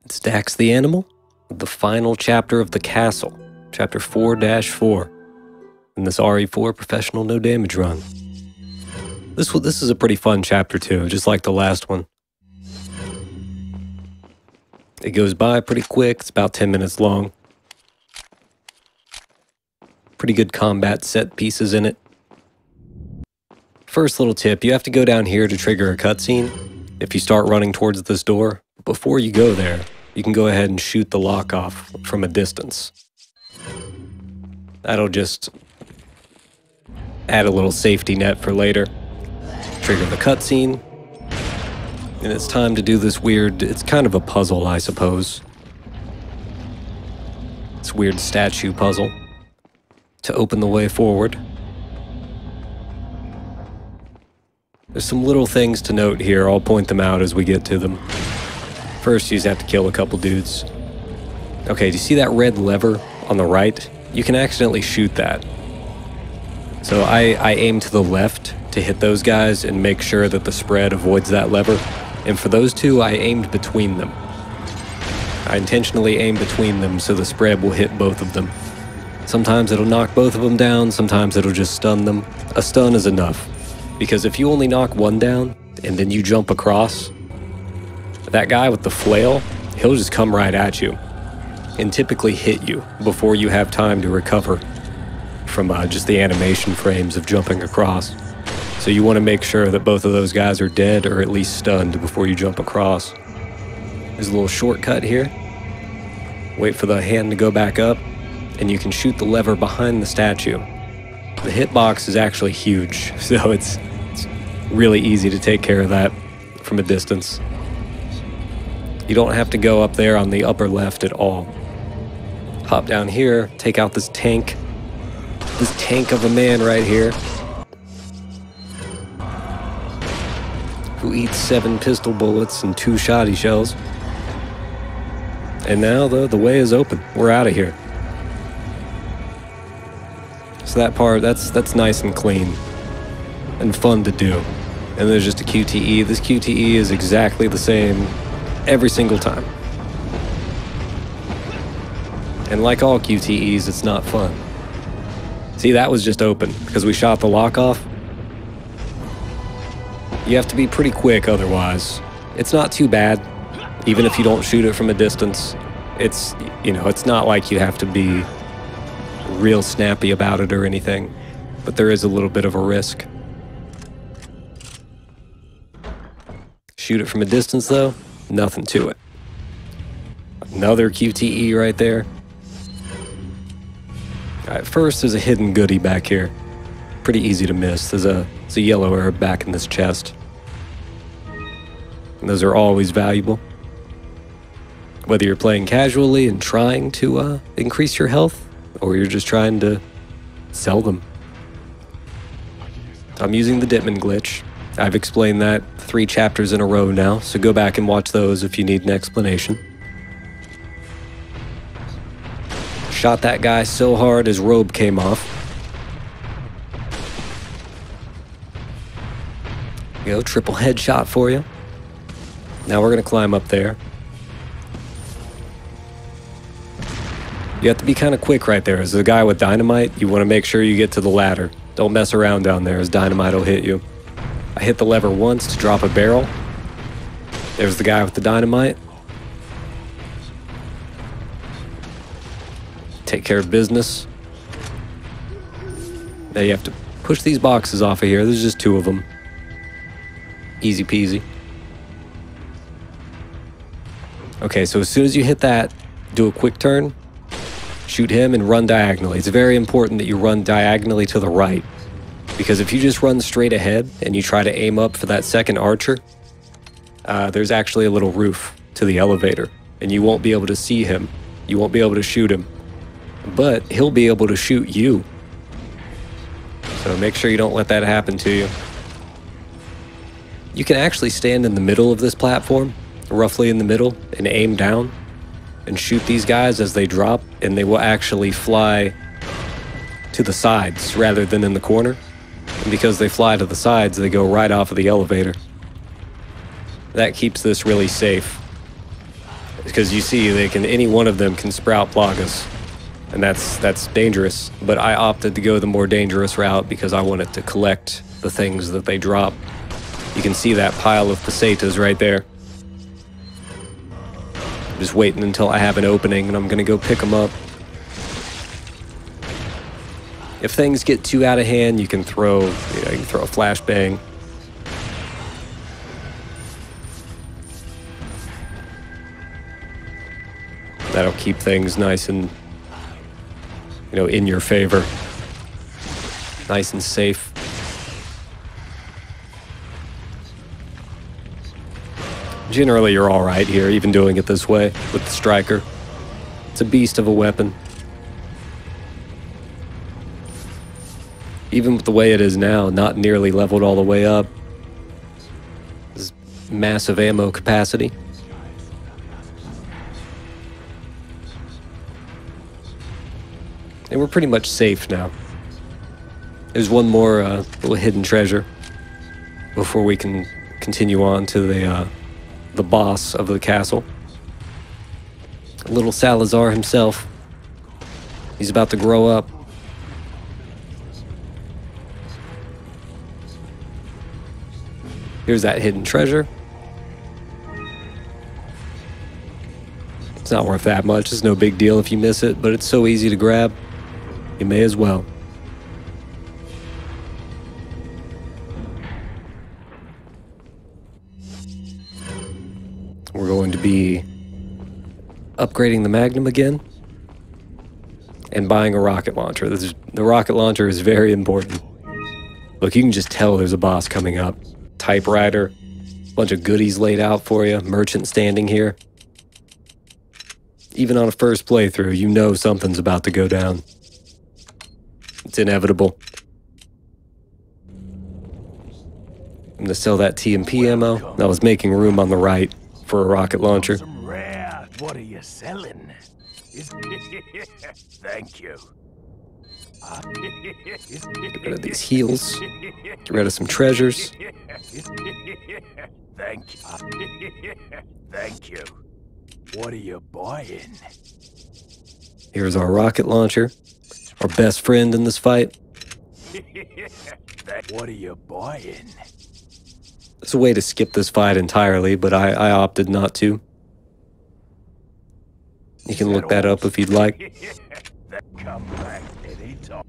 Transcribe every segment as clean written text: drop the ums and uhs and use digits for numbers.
It's DaxTheAnimal, the final chapter of the castle, chapter 4-4, in this RE4 professional no damage run. This is a pretty fun chapter too, just like the last one. It goes by pretty quick, it's about 10 minutes long. Pretty good combat set pieces in it. First little tip, you have to go down here to trigger a cutscene. If you start running towards this door, before you go there, you can go ahead and shoot the lock off from a distance. That'll just add a little safety net for later. Trigger the cutscene, and it's time to do this weird, it's kind of a puzzle, I suppose. It's weird statue puzzle to open the way forward. There's some little things to note here. I'll point them out as we get to them. First, you just have to kill a couple dudes. Okay, do you see that red lever on the right? You can accidentally shoot that. So I aim to the left to hit those guys and make sure that the spread avoids that lever. And for those two, I aimed between them. I intentionally aim between them so the spread will hit both of them. Sometimes it'll knock both of them down, sometimes it'll just stun them. A stun is enough. Because if you only knock one down, and then you jump across, that guy with the flail, he'll just come right at you, and typically hit you before you have time to recover from just the animation frames of jumping across. So you want to make sure that both of those guys are dead, or at least stunned, before you jump across. There's a little shortcut here. Wait for the hand to go back up, and you can shoot the lever behind the statue. The hitbox is actually huge, so it's really easy to take care of that from a distance. You don't have to go up there on the upper left at all. Hop down here, take out this tank of a man right here, who eats 7 pistol bullets and 2 shoddy shells. And now the way is open. We're out of here. So that part, that's nice and clean and fun to do. And there's just a QTE. This QTE is exactly the same every single time. And like all QTEs, it's not fun. See, that was just open because we shot the lock off. You have to be pretty quick otherwise. It's not too bad, even if you don't shoot it from a distance. It's, you know, it's not like you have to be real snappy about it or anything, but there is a little bit of a risk. Shoot it from a distance though, nothing to it. Another QTE right there. Alright, first there's a hidden goodie back here. Pretty easy to miss. There's a yellow herb back in this chest. And those are always valuable. Whether you're playing casually and trying to increase your health, or you're just trying to sell them. I'm using the Ditman glitch. I've explained that 3 chapters in a row now, so go back and watch those if you need an explanation. Shot that guy so hard his robe came off. Go, triple headshot for you. Now we're gonna climb up there. You have to be kind of quick right there. As the guy with dynamite, you want to make sure you get to the ladder. Don't mess around down there, as dynamite will hit you. I hit the lever once to drop a barrel. There's the guy with the dynamite. Take care of business. Now you have to push these boxes off of here. There's just 2 of them. Easy peasy. Okay, so as soon as you hit that, do a quick turn. Shoot him and run diagonally. It's very important that you run diagonally to the right, because if you just run straight ahead and you try to aim up for that second archer, there's actually a little roof to the elevator, and you won't be able to see him. You won't be able to shoot him, but he'll be able to shoot you. So make sure you don't let that happen to you. You can actually stand in the middle of this platform, roughly in the middle, and aim down and shoot these guys as they drop, and they will actually fly to the sides rather than in the corner. And because they fly to the sides, they go right off of the elevator. That keeps this really safe. Because you see, any one of them can sprout Plagas, and that's dangerous. But I opted to go the more dangerous route because I wanted to collect the things that they drop. You can see that pile of pesetas right there. I'm just waiting until I have an opening, and I'm gonna go pick them up. If things get too out of hand, you can throw, you can throw a flashbang. That'll keep things nice and, in your favor. Nice and safe. Generally, you're all right here, even doing it this way with the striker. It's a beast of a weapon. Even with the way it is now, not nearly leveled all the way up. This massive ammo capacity. And we're pretty much safe now. There's one more little hidden treasure before we can continue on to the boss of the castle. Little Salazar himself. He's about to grow up. Here's that hidden treasure. It's not worth that much. It's no big deal if you miss it, but it's so easy to grab. You may as well. We're going to be upgrading the Magnum again and buying a rocket launcher. The rocket launcher is very important. Look, you can just tell there's a boss coming up. Typewriter, bunch of goodies laid out for you, merchant standing here. Even on a first playthrough, you know something's about to go down. It's inevitable. I'm gonna sell that TMP ammo. I was making room on the right for a rocket launcher. What are you selling? Thank you. Get rid of these heals. Get rid of some treasures. Thank you. Thank you. What are you buying? Here's our rocket launcher. Our best friend in this fight. What are you buying? There's a way to skip this fight entirely, but I opted not to. You can look that up if you'd like. Come back anytime.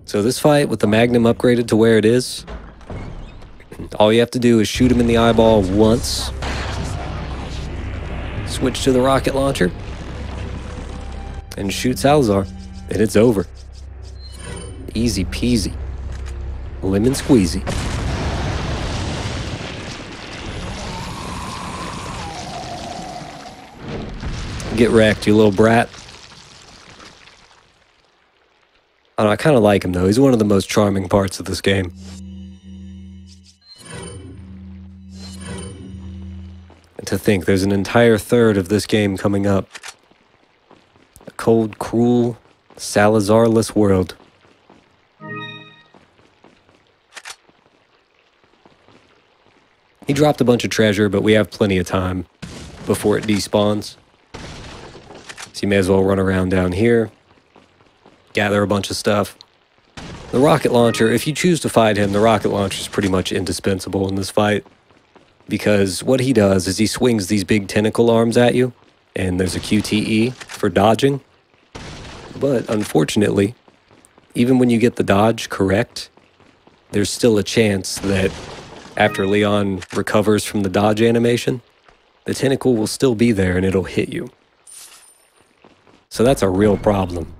So this fight with the Magnum upgraded to where it is, all you have to do is shoot him in the eyeball once. Switch to the rocket launcher. And shoot Salazar. And it's over. Easy peasy. Lemon squeezy. Get wrecked, you little brat. I don't know, I kind of like him though. He's one of the most charming parts of this game. And to think there's an entire third of this game coming up. A cold, cruel, Salazar-less world. He dropped a bunch of treasure, but we have plenty of time before it despawns. So you may as well run around down here, gather a bunch of stuff. The rocket launcher, if you choose to fight him, the rocket launcher is pretty much indispensable in this fight. Because what he does is he swings these big tentacle arms at you, and there's a QTE for dodging. But unfortunately, even when you get the dodge correct, there's still a chance that after Leon recovers from the dodge animation, the tentacle will still be there and it'll hit you. So that's a real problem.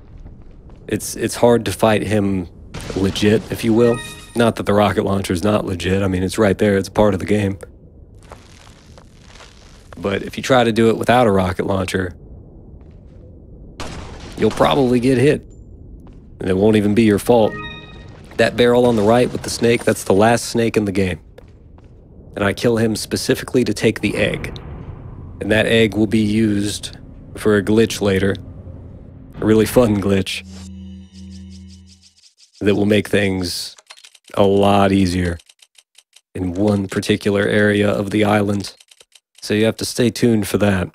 It's hard to fight him legit, if you will. Not that the rocket launcher is not legit. I mean, it's right there. It's part of the game. But if you try to do it without a rocket launcher, you'll probably get hit. And it won't even be your fault. That barrel on the right with the snake, that's the last snake in the game. And I kill him specifically to take the egg. And that egg will be used for a glitch later. A really fun glitch. That will make things a lot easier in one particular area of the island. So you have to stay tuned for that.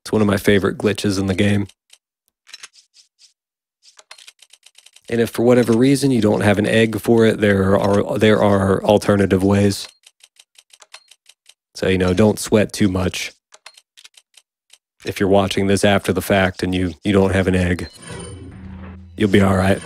It's one of my favorite glitches in the game. And if for whatever reason you don't have an egg for it, there are alternative ways. So, you know, don't sweat too much if you're watching this after the fact and you don't have an egg. You'll be all right.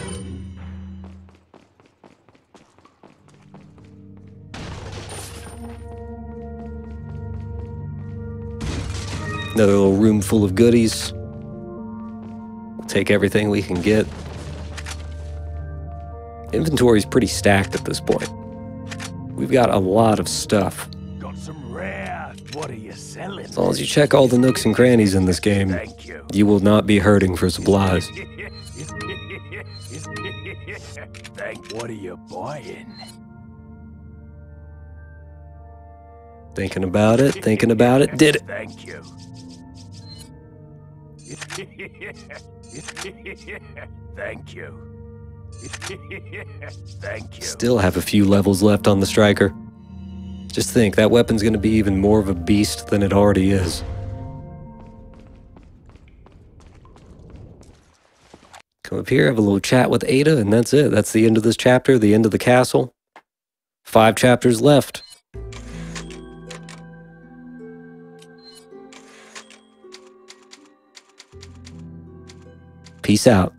Another little room full of goodies. We'll take everything we can get. Inventory's pretty stacked at this point. We've got a lot of stuff. Got some rare. What are you selling? As long as you check all the nooks and crannies in this game, Thank you. you will not be hurting for supplies. What are you buying? Thinking about it, did it. Thank you. Thank you. Thank you. Still have a few levels left on the striker. Just think, that weapon's gonna be even more of a beast than it already is. Come up here, have a little chat with Ada, and that's it. That's the end of this chapter, the end of the castle. 5 chapters left. Peace out.